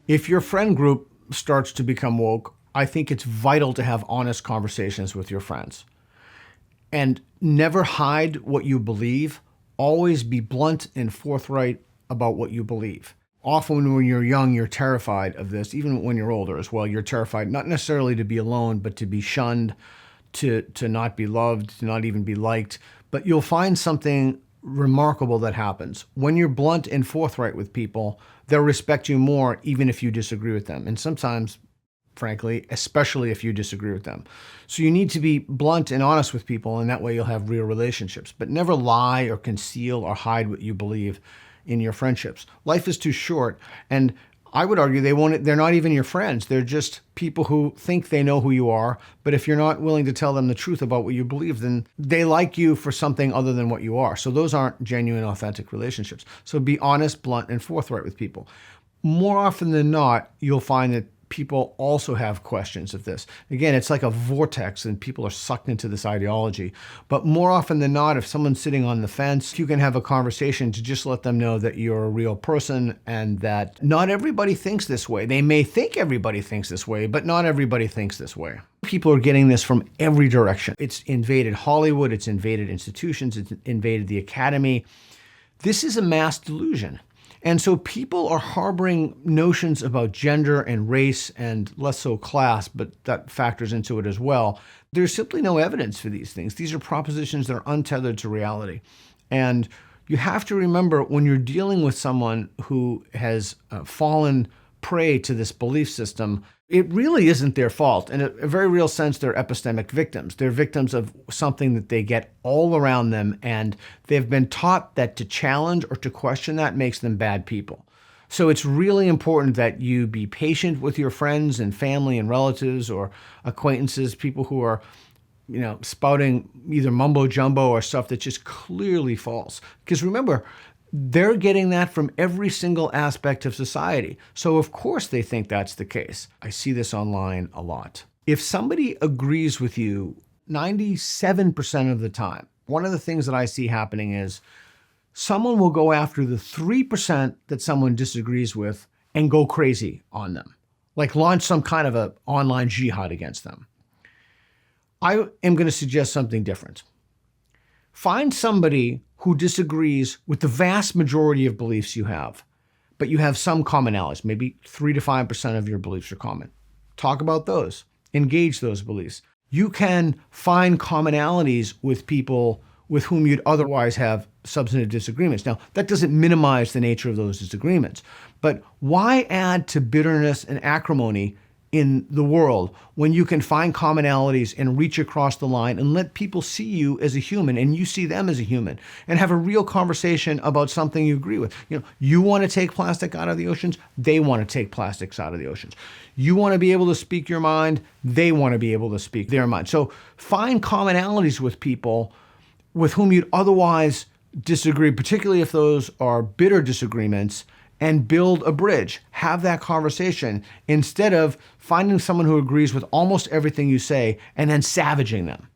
If your friend group starts to become woke, I think it's vital to have honest conversations with your friends. And never hide what you believe. Always be blunt and forthright about what you believe. Often when you're young, you're terrified of this. Even when you're older as well, you're terrified not necessarily to be alone, but to be shunned, to not be loved, to not even be liked. But you'll find something remarkable that happens. When you're blunt and forthright with people, they'll respect you more even if you disagree with them. And sometimes, frankly, especially if you disagree with them. So you need to be blunt and honest with people, and that way you'll have real relationships. But never lie or conceal or hide what you believe in your friendships. Life is too short, and I would argue they're not even your friends. They're just people who think they know who you are, but if you're not willing to tell them the truth about what you believe, then they like you for something other than what you are. So those aren't genuine, authentic relationships. So be honest, blunt, and forthright with people. More often than not, you'll find that people also have questions of this. Again, it's like a vortex and people are sucked into this ideology. But more often than not, if someone's sitting on the fence, you can have a conversation to just let them know that you're a real person and that not everybody thinks this way. They may think everybody thinks this way, but not everybody thinks this way. People are getting this from every direction. It's invaded Hollywood, it's invaded institutions, it's invaded the academy. This is a mass delusion. And so people are harboring notions about gender and race and less so class, but that factors into it as well. There's simply no evidence for these things. These are propositions that are untethered to reality. And you have to remember when you're dealing with someone who has fallen prey to this belief system, it really isn't their fault. In a very real sense, they're epistemic victims. They're victims of something that they get all around them, and they've been taught that to challenge or to question that makes them bad people. So it's really important that you be patient with your friends and family and relatives or acquaintances, people who are spouting either mumbo jumbo or stuff that's just clearly false. Because remember, they're getting that from every single aspect of society. So of course they think that's the case. I see this online a lot. If somebody agrees with you 97% of the time, one of the things that I see happening is someone will go after the 3% that someone disagrees with and go crazy on them, like launch some kind of an online jihad against them. I am going to suggest something different. Find somebody who disagrees with the vast majority of beliefs you have, but you have some commonalities. Maybe 3 to 5% of your beliefs are common. Talk about those. Engage those beliefs. You can find commonalities with people with whom you'd otherwise have substantive disagreements. Now, that doesn't minimize the nature of those disagreements, but why add to bitterness and acrimony in the world when you can find commonalities and reach across the line and let people see you as a human and you see them as a human and have a real conversation about something you agree with. You want to take plastic out of the oceans, they want to take plastics out of the oceans. You want to be able to speak your mind, they want to be able to speak their mind. So find commonalities with people with whom you'd otherwise disagree, particularly if those are bitter disagreements, and build a bridge. Have that conversation instead of finding someone who agrees with almost everything you say and then savaging them.